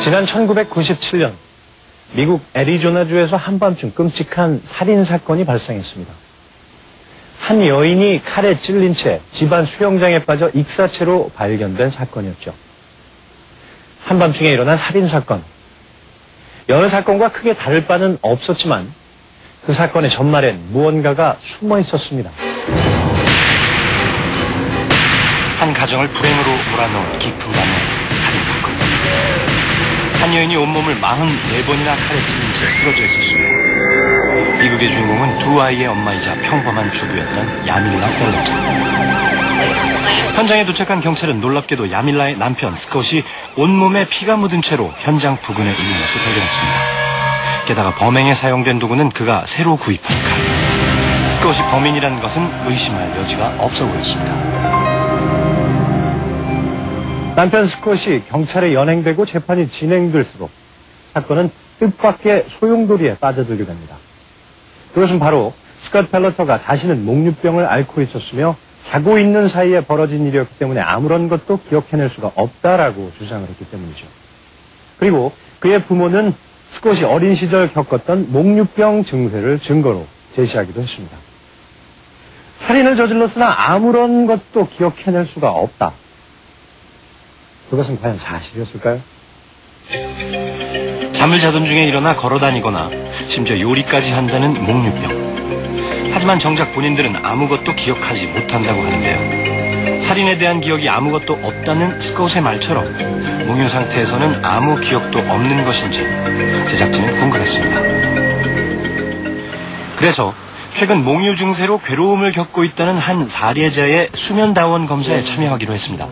지난 1997년 미국 애리조나주에서 한밤중 끔찍한 살인사건이 발생했습니다. 한 여인이 칼에 찔린 채 집안 수영장에 빠져 익사체로 발견된 사건이었죠. 한밤중에 일어난 살인사건. 여느 사건과 크게 다를 바는 없었지만 그 사건의 전말엔 무언가가 숨어 있었습니다. 한 가정을 불행으로 몰아넣은 깊은 밤의 살인사건. 한 여인이 온몸을 44번이나 칼에 찔린 채 쓰러져 있었습니다. 미국의 주인공은 두 아이의 엄마이자 평범한 주부였던 야밀라 펠러터. 현장에 도착한 경찰은 놀랍게도 야밀라의 남편 스콧이 온몸에 피가 묻은 채로 현장 부근에 있는 것을 발견했습니다. 게다가 범행에 사용된 도구는 그가 새로 구입한 칼. 스콧이 범인이라는 것은 의심할 여지가 없어 보였습니다. 남편 스콧이 경찰에 연행되고 재판이 진행될수록 사건은 뜻밖의 소용돌이에 빠져들게 됩니다. 그것은 바로 스콧 펠러터가 자신은 목류병을 앓고 있었으며 자고 있는 사이에 벌어진 일이었기 때문에 아무런 것도 기억해낼 수가 없다라고 주장을 했기 때문이죠. 그리고 그의 부모는 스콧이 어린 시절 겪었던 목류병 증세를 증거로 제시하기도 했습니다. 살인을 저질렀으나 아무런 것도 기억해낼 수가 없다. 그것은 과연 사실이었을까요? 잠을 자던 중에 일어나 걸어다니거나 심지어 요리까지 한다는 목류병. 하지만 정작 본인들은 아무것도 기억하지 못한다고 하는데요. 살인에 대한 기억이 아무것도 없다는 스콧의 말처럼 목유 상태에서는 아무 기억도 없는 것인지 제작진은 궁금했습니다. 그래서 최근 목유 증세로 괴로움을 겪고 있다는 한 사례자의 수면다원 검사에 참여하기로 했습니다.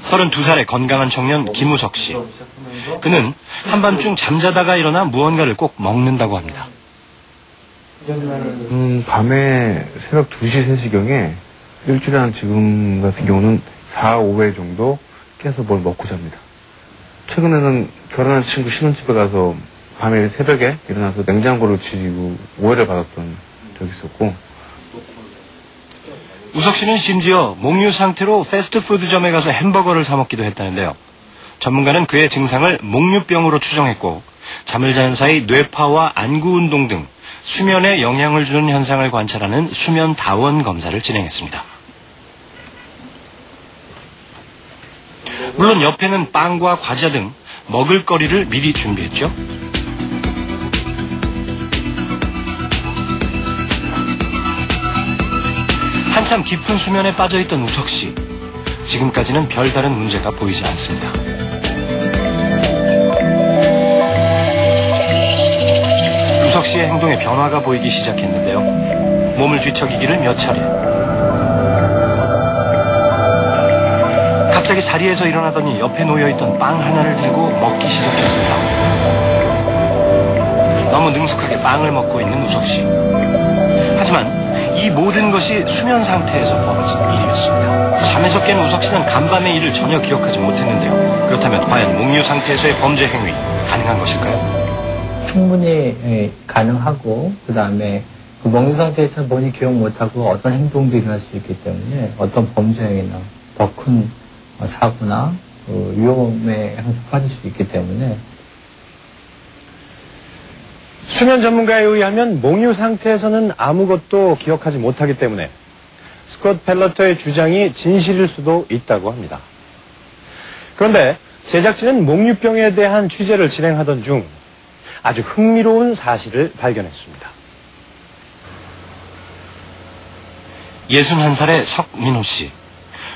32살의 건강한 청년 김우석 씨. 그는 한밤중 잠자다가 일어나 무언가를 꼭 먹는다고 합니다. 밤에 새벽 2시, 3시경에 일주일에 한 지금 같은 경우는 4, 5회 정도 깨서 뭘 먹고 잡니다. 최근에는 결혼한 친구 신혼집에 가서 밤에 새벽에 일어나서 냉장고를 지지고 오해를 받았던 적이 있었고, 우석 씨는 심지어 목유 상태로 패스트푸드점에 가서 햄버거를 사 먹기도 했다는데요. 전문가는 그의 증상을 목유병으로 추정했고 잠을 자는 사이 뇌파와 안구 운동 등 수면에 영향을 주는 현상을 관찰하는 수면 다원 검사를 진행했습니다. 물론 옆에는 빵과 과자 등 먹을거리를 미리 준비했죠. 한참 깊은 수면에 빠져있던 우석 씨. 지금까지는 별다른 문제가 보이지 않습니다. 우석 씨의 행동에 변화가 보이기 시작했는데요. 몸을 뒤척이기를 몇 차례. 갑자기 자리에서 일어나더니 옆에 놓여있던 빵 하나를 들고 먹기 시작했습니다. 너무 능숙하게 빵을 먹고 있는 우석 씨. 하지만 이 모든 것이 수면 상태에서 벌어진 일이었습니다. 잠에서 깬 우석 씨는 간밤의 일을 전혀 기억하지 못했는데요. 그렇다면 과연 목유 상태에서의 범죄 행위 가능한 것일까요? 충분히 가능하고 그다음에 그 목유 상태에서 본인이 기억 못하고 어떤 행동도 일어날 수 있기 때문에 어떤 범죄 행위나 더 큰 사고나 위험에 항상 빠질 수 있기 때문에 수면 전문가에 의하면 목유 상태에서는 아무것도 기억하지 못하기 때문에 스콧 펠러터의 주장이 진실일 수도 있다고 합니다. 그런데 제작진은 목유병에 대한 취재를 진행하던 중 아주 흥미로운 사실을 발견했습니다. 61살의 석민호 씨.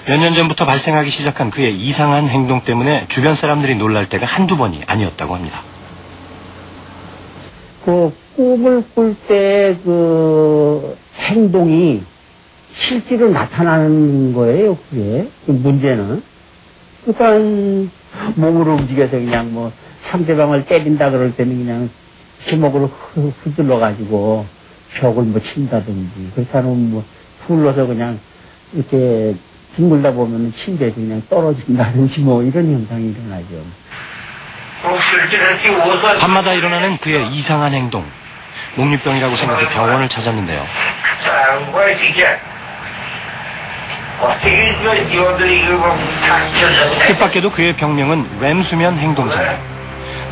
몇 년 전부터 발생하기 시작한 그의 이상한 행동 때문에 주변 사람들이 놀랄 때가 한두 번이 아니었다고 합니다. 그 꿈을 꿀 때 그 행동이 실제로 나타나는 거예요, 그게. 그 문제는. 그러니까 몸으로 움직여서 그냥 뭐 상대방을 때린다 그럴 때는 그냥 주먹으로 휘둘러가지고 벽을 뭐 친다든지, 그렇지 않으면 뭐 불러서 그냥 이렇게 뒹굴다 보면 침대에서 그냥 떨어진다든지 뭐 이런 현상이 일어나죠. 밤마다 일어나는 그의 이상한 행동. 목유병이라고 생각해 병원을 찾았는데요. 뜻밖에도 그의 병명은 램수면 행동장애.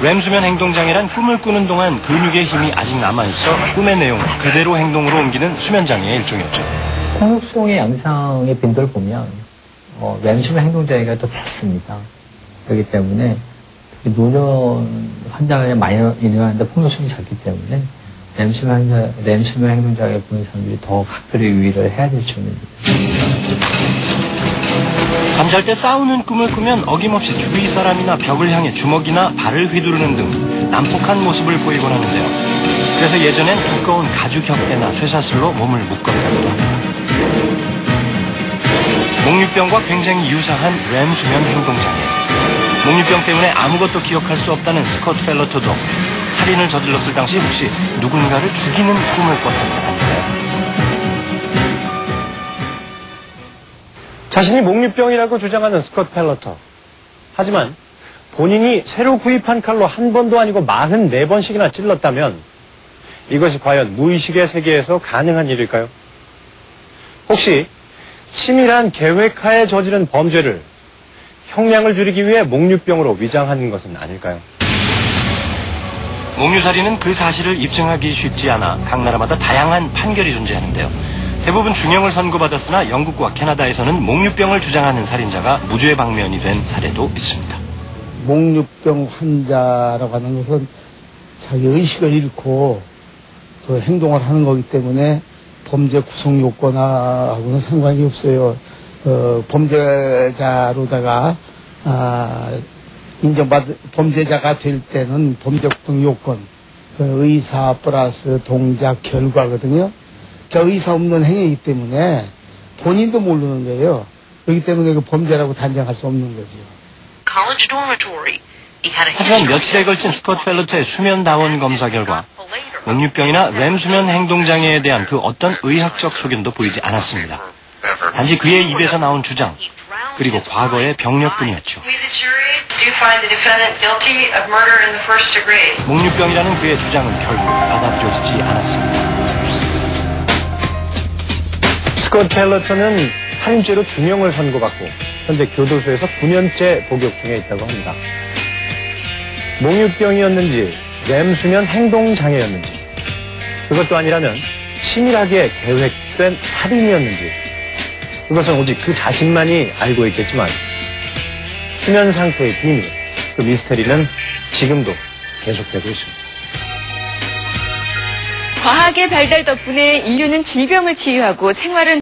램수면 행동장애란 꿈을 꾸는 동안 근육의 힘이 아직 남아있어 꿈의 내용을 그대로 행동으로 옮기는 수면장애의 일종이었죠. 폭력성의 양상의 빈도를 보면 램수면 행동장애가 더 잦습니다. 그렇기 때문에 노년 환자가 많이 일어나는데 폭력성이 작기 때문에 램수면 행동장애 보는 사람들이 더 각별히 유의를 해야 될 점입니다. 잠잘 때 싸우는 꿈을 꾸면 어김없이 주위 사람이나 벽을 향해 주먹이나 발을 휘두르는 등 난폭한 모습을 보이곤 하는데요. 그래서 예전엔 두꺼운 가죽 혓대나 쇠사슬로 몸을 묶었다고도 합니다. 목류병과 굉장히 유사한 램수면 행동장애. 목류병 때문에 아무것도 기억할 수 없다는 스콧 펠러터도 살인을 저질렀을 당시 혹시 누군가를 죽이는 꿈을 꿨다고 합니다. 자신이 목류병이라고 주장하는 스콧 펠러터. 하지만 본인이 새로 구입한 칼로 한 번도 아니고 44번씩이나 찔렀다면 이것이 과연 무의식의 세계에서 가능한 일일까요? 혹시 치밀한 계획하에 저지른 범죄를 형량을 줄이기 위해 목류병으로 위장한 것은 아닐까요? 목류살인은 그 사실을 입증하기 쉽지 않아 각 나라마다 다양한 판결이 존재하는데요. 대부분 중형을 선고받았으나 영국과 캐나다에서는 목류병을 주장하는 살인자가 무죄 방면이 된 사례도 있습니다. 목류병 환자라고 하는 것은 자기 의식을 잃고 또 행동을 하는 거기 때문에 범죄 구성 요건하고는 상관이 없어요. 범죄자로다가 범죄자가 될 때는 범죄 구성 요건, 의사 플러스 동작 결과거든요. 그러니까 의사 없는 행위이기 때문에 본인도 모르는 거예요. 그렇기 때문에 그 범죄라고 단정할 수 없는 거죠. 하지만 며칠에 걸친 스콧 펠러터의 수면다원 검사 결과 목류병이나 램수면 행동장애에 대한 그 어떤 의학적 소견도 보이지 않았습니다. 단지 그의 입에서 나온 주장, 그리고 과거의 병력뿐이었죠. 목류병이라는 그의 주장은 결국 받아들여지지 않았습니다. 스콧 펠러터는 살인죄로 2명을 선고받고 현재 교도소에서 9년째 복역 중에 있다고 합니다. 목류병이었는지 램수면 행동장애였는지 그것도 아니라면 치밀하게 계획된 살인이었는지 그것은 오직 그 자신만이 알고 있겠지만 수면 상태의 비밀, 그 미스테리는 지금도 계속되고 있습니다. 과학의 발달 덕분에 인류는 질병을 치유하고 생활은